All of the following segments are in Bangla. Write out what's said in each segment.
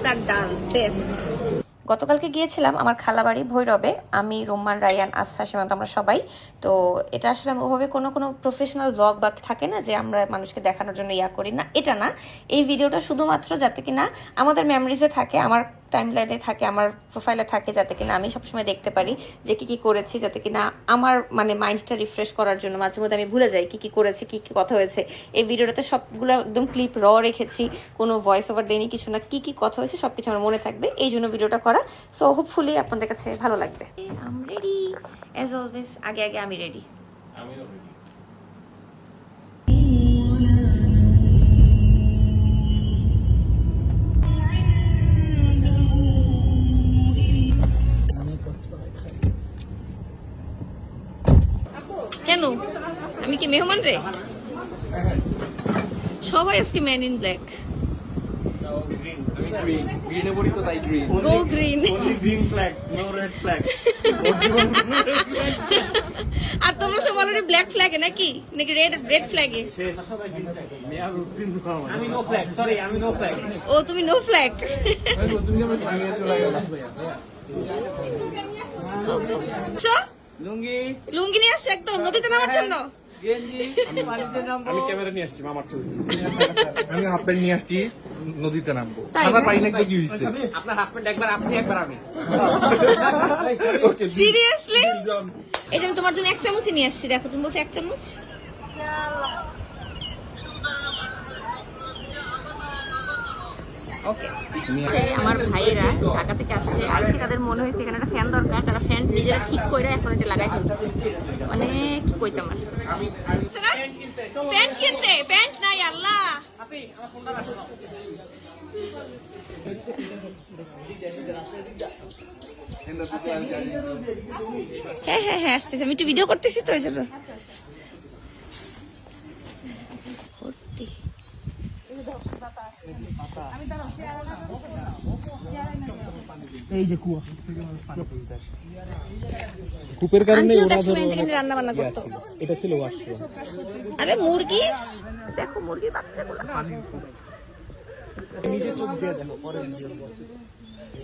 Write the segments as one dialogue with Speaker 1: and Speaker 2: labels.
Speaker 1: তাক ডাল বেস্ট।
Speaker 2: গতকালকে গিয়েছিলাম আমার খালাবাড়ি ভৈরবে, আমি রোমান রায়ান আস্থা সীমান্ত আমরা সবাই। তো এটা আসলে আমি ওভাবে কোনো প্রফেশনাল ব্লগ বা থাকে না যে আমরা মানুষকে দেখানোর জন্য ইয়া করি না, এটা না। এই ভিডিওটা শুধুমাত্র যাতে কিনা আমাদের মেমোরিজে থাকে, আমার টাইম লাইনে থাকে, আমার প্রোফাইলে থাকে, যাতে কিনা আমি সবসময় দেখতে পারি যে কি করেছি, যাতে কিনা আমার মানে মাইন্ডটা রিফ্রেশ করার জন্য মাঝে মধ্যে আমি ভুলে যাই কি করেছি, কি কথা হয়েছে। এই ভিডিওটাতে সবগুলো একদম ক্লিপ রেখেছি, কোনো ভয়েস ওভার দেয়নি, কিছু না, কি কথা হয়েছে সবকিছু আমার মনে থাকবে, এই জন্য ভিডিওটা করা। সো হোপফুলি আপনাদের কাছে ভালো লাগবে। I am ready as always, আগে আমি রেডি।
Speaker 1: কেন আমি কি মেহমান রে? সবাই আজকে man in black. Go green.
Speaker 3: Only green flags, no red flags.
Speaker 1: আর তোমরা সব অলরেডি ব্ল্যাক ফ্ল্যাগে নাকি রেড ফ্ল্যাগে?
Speaker 3: আমি no flag, sorry, আমি no flag.
Speaker 1: ও তুমি নো ফ্ল্যাগ।
Speaker 3: লুঙ্গি
Speaker 1: লুঙ্গি নিয়ে আসছো একদম নদীতে নামার জন্য?
Speaker 3: আমি ক্যামেরা নিয়ে আসছি মামার ছবি।
Speaker 4: আমি হাফ প্যান্ট নিয়ে আসছি, নদীতে নামবো।
Speaker 1: তাই
Speaker 4: সাঁতার
Speaker 1: না?
Speaker 4: পারি না, কি হয়েছে?
Speaker 3: আপনার হাফ প্যান্ট একবার আপনি একবার আমি।
Speaker 1: সিরিয়াসলি? এই যে আমি তোমার জন্য 1 চামচই নিয়ে আসছি, দেখো তুমি বলছো 1 চামচ। ওকে, আমার ভাইয়েরা ঢাকা থেকে আসছে, আজকে তাদের মনে হয়েছে এখানে একটা ফ্যান দরকার, তারা ফ্যান নিজেরা ঠিক করে এখন এটা লাগাই ফেলতেছে। মানে কি কইতাম আর, প্যান্ট কিনতে প্যান্ট নাই আল্লাহ। হ্যাঁ আসছে, আমি একটু ভিডিও করতেছি তো ওই জন্য।
Speaker 3: এই যে কুয়া
Speaker 4: কূপের কারণে ওরা ধরো
Speaker 1: রান্না বান্না করতো।
Speaker 4: এটা ছিল ওয়াশরুম।
Speaker 1: আরে মুরগি দেখো, মুরগির বাচ্চাগুলো
Speaker 3: নিজে চোখ দিয়ে দেখো, পরে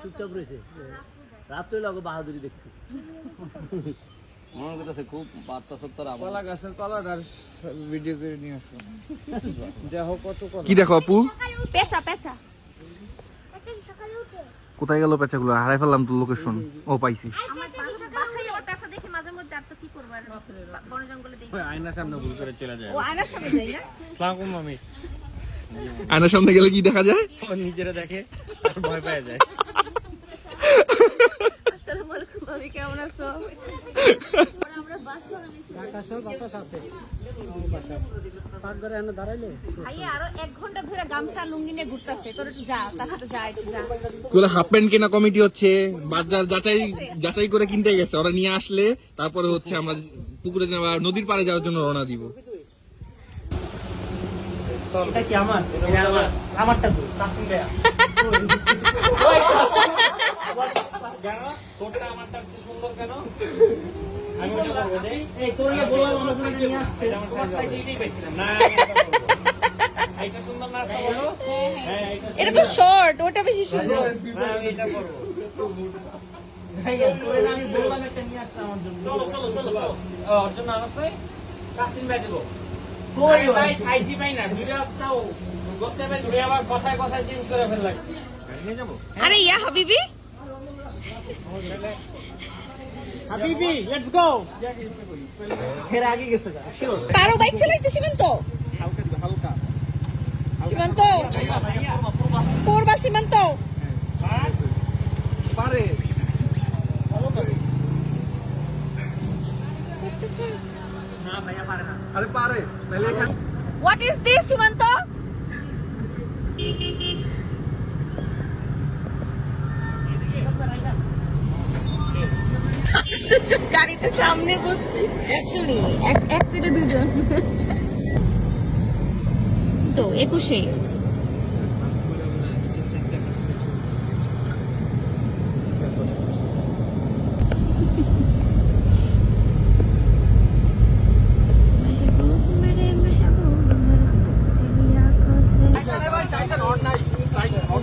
Speaker 3: চুপচাপ রয়েছে। রাত হইলে ওকে বাহাদুরি দেখতে মনে করতেছে খুব বার্তা সত্তর। কলা গাছের কলাটার ভিডিও করে নিয়ে আসো, দেখো কত কলা।
Speaker 4: কি দেখো আপু?
Speaker 1: পেঁচা পেঁচা।
Speaker 4: কোথায় গেল পেঁচাগুলো? হারাই ফেললাম তো লোকেশন। ও পাইছি।
Speaker 1: আমার বাসায় আমার পেঁচা দেখি মাঝে মধ্যে, আর তো কি করব, আর বন জঙ্গলে দেখি।
Speaker 3: আয়নার সামনে ভুল করে চলে যায়।
Speaker 1: ও আয়নার সামনে যাই না?
Speaker 3: আসসালামু মামি।
Speaker 4: আয়নার সামনে গেলে কি দেখা যায়?
Speaker 3: ও নিজেরা দেখে আর ভয় পেয়ে যায়।
Speaker 1: আসসালামু আলাইকুম মামি, কেমন আছো? আমরা বাসা
Speaker 3: বাতাস আছে পাঁচ ধরে এনে দাঁড়াইলে
Speaker 1: ভাইয়া আরো 1 ঘন্টা ধরে গামছা লুঙ্গি নিয়ে ঘুরতেছে, তোর একটু যা, তার সাথে যা, একটু যা।
Speaker 4: গুলো হাফ প্যান্ট কেনা কমিটি হচ্ছে, বাজার যাচাই করে কিনতে গেছে। ওরা নিয়ে আসলে তারপরে হচ্ছে আমরা পুকুরে যাওয়া, নদীর পাড়ে যাওয়ার জন্য রওনা দিব।
Speaker 3: এটা কি আমার? এটা আমার। আমারটা তো কাসিম ভাইয়া। জানো তোরটা আমারটা হচ্ছে সুন্দর কেন? আমি ওটা বলবো যে এই তোর ইয়ে বললাম আমরা সবাই নিয়ে আসতে, তোমার সাইজে এটাই পাইছিলাম না। এইটা সুন্দর না আসতে বলো? হ্যাঁ
Speaker 1: এটা তো শর্ট, ওটা বেশি সুন্দর।
Speaker 3: না আমি এটা করব। ভাই তোরে আমি বললাম একটা নিয়ে আসতে আমার জন্য। চলো ওর জন্য আনতে কাসিম ভাই দেব। কই ভাই সাইজই পাই না, দুইটা তাও গোসে ভাই দুই আবার কথায় কথায় চেঞ্জ করে ফেললা। নিয়ে যাব?
Speaker 1: আরে ইয়া হাবিবি,
Speaker 3: হাবিবি লেটস গো। ফের আগে গেছে না শিওর।
Speaker 1: কারো বাইক চালাইতে সীমান্ত?
Speaker 4: হালকা
Speaker 1: সীমান্ত পূর্বা সীমান্ত
Speaker 4: পারে।
Speaker 3: না ভাইয়া পারে না।
Speaker 4: আরে পারে তাহলে এখানে
Speaker 1: হোয়াট ইজ দিস সীমান্ত? গাড়িতে সামনে বসছি, অ্যাকচুয়ালি এক সিটে দুজন। তো 21-এ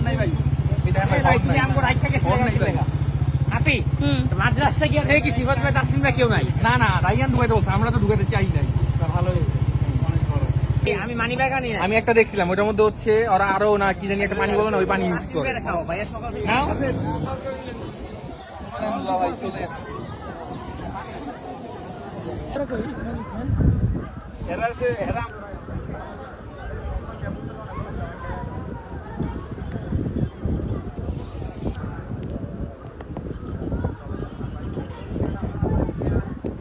Speaker 4: নাই ভাই,
Speaker 3: ভাই তুমি আমগো রাইট থেকে
Speaker 4: ফোন নাই ভাই।
Speaker 3: আপি
Speaker 1: হুম
Speaker 3: মাদ্রাসা গিয়ে দেখি সিফাত ভাই তাসিমরা কেউ নাই।
Speaker 4: না না রাইয়ান ঢুকাইতে বলছে, আমরা তো ঢুকাতে চাই নাই।
Speaker 3: ভালো হয়েছে আমি মানি ব্যাগ আনি
Speaker 4: আমি একটা দেখছিলাম ওটার মধ্যে হচ্ছে ওরা আরো না কি জানি একটা পানি বলো না, ওই পানি ইউজ করে।
Speaker 3: খাও ভাইয়া সকাল নাও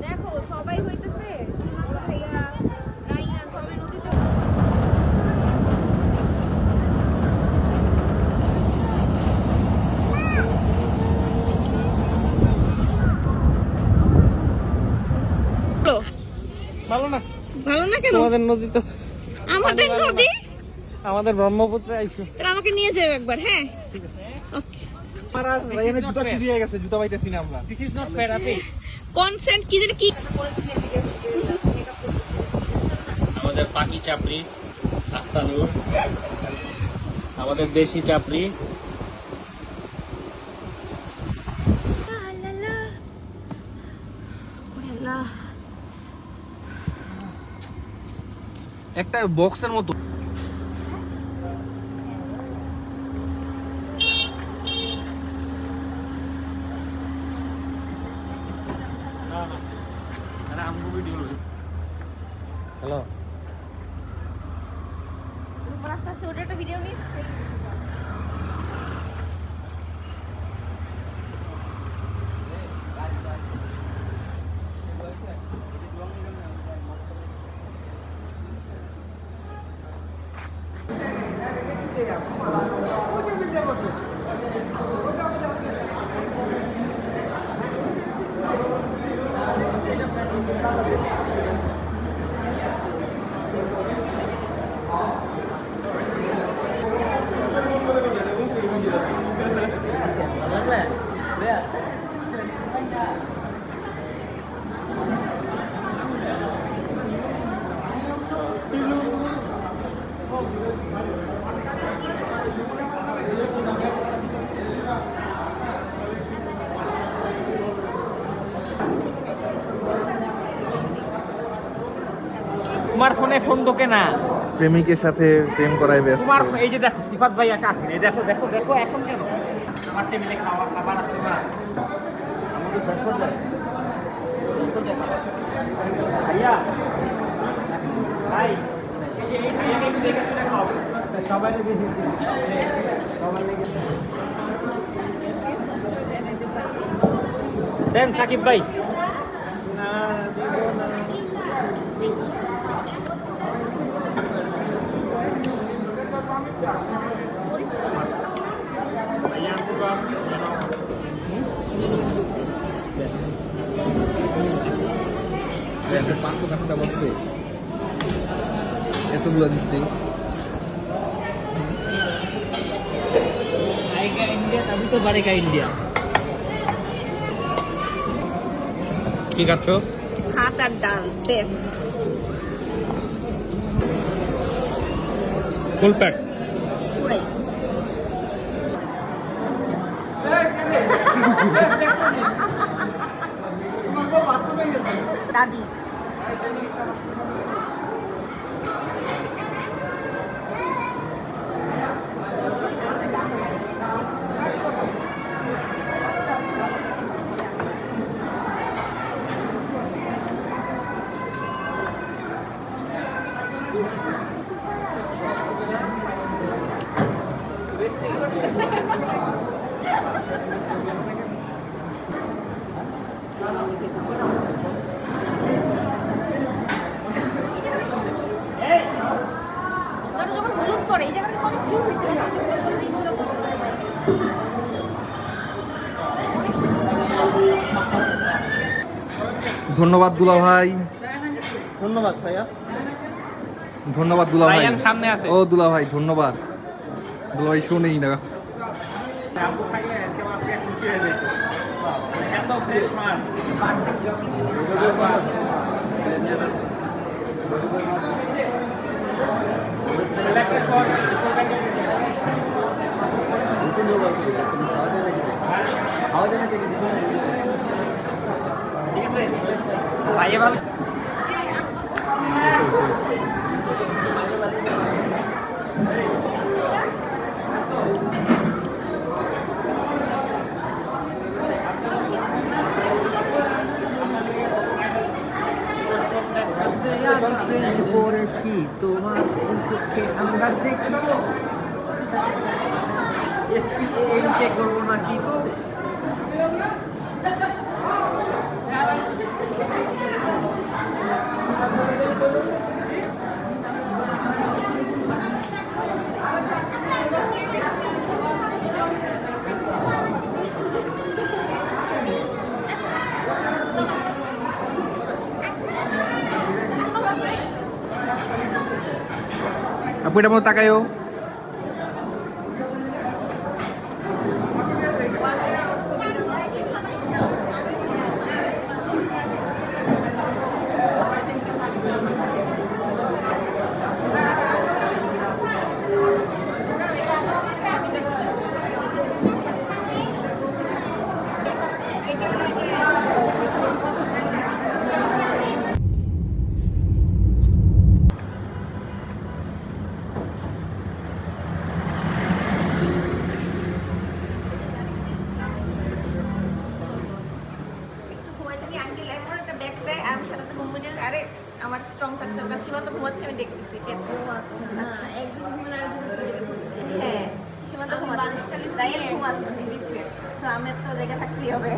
Speaker 1: দেখো সবাই হইতেছে সীমান্ত ভাইয়া রাইয়ান সবাই নদীতে
Speaker 3: ভালো না
Speaker 1: ভালো না কেন
Speaker 3: তোমাদের নদীতে
Speaker 1: আমাদের নদী
Speaker 3: আমাদের ব্রহ্মপুত্রে আইছো
Speaker 1: তাহলে আমাকে নিয়ে যাও একবার হ্যাঁ ওকে
Speaker 4: আমার আর রাইয়ানের জুতা চুরি হয়ে গেছে, জুতা পাইতেছি না আমরা।
Speaker 3: This is not fair Api
Speaker 1: consent কি জানি কি
Speaker 3: আমাদের পাখি চাপড়ি আস্তানুর আমাদের দেশি চাপড়ি
Speaker 4: একটা বক্সের মতো।
Speaker 3: হ্যালো
Speaker 1: আস্তে আস্তে ওটা একটা ভিডিও নিস
Speaker 3: তোমার ফোনে ফোন ঢোকে না
Speaker 4: প্রেমিকের সাথে প্রেম করায় ব্যস্ত।
Speaker 3: তোমার এই যে দেখো সিফাত ভাই একা আসেন এই দেখো দেখো দেখো এখন কেন আমার টেবিলে খাওয়া খাবার আছে না আমাকে শেষ করে যায় ভাইয়া ভাই এই যে এই ভাইয়াকে একটু দেখে শুনে খাও সবাই দেখে সবাই দেখে দেন সাকিব ভাই না দিব না
Speaker 4: পাঁচশো টাকা বলতে এতগুলো দিতে
Speaker 3: आएगा इंडिया तभी तो बढ़ेगा इंडिया কি খাচ্ছো
Speaker 1: ভাত আর ডাল বেস্ট
Speaker 3: ফুল প্যাক
Speaker 1: পুরাই দাদি যখন হলুদ করে এই জায়গাটা অনেক ভিউ হয়েছে
Speaker 4: ধন্যবাদ দুলা ভাই,
Speaker 3: ধন্যবাদ ভাইয়া
Speaker 4: ধন্যবাদ দুলা ভাই।
Speaker 3: রায়ান সামনে আছে।
Speaker 4: ও দুলা ভাই ধন্যবাদ। দুলা ভাই শুনেই না।
Speaker 3: आपको खाइए इसके बाद पेट खुशी रह जाएगी एंड ऑफ फ्रेश मार लेफ्ट शॉट ভাইয়া ভাবি পড়েছি তোমার চোখে আমরা দেখি এসপি করবো নাকি তো
Speaker 4: আপু এটা মতো তাকায়ও।
Speaker 1: আমার স্ট্রং থাকতে হবে, কারণ সীমান্ত ঘুমাচ্ছে, আমি দেখতেছি। হ্যাঁ, সীমান্ত ঘুমাচ্ছে, রায়ান ঘুমাচ্ছে, তো আমি তো জায়গা থাকতেই হবে।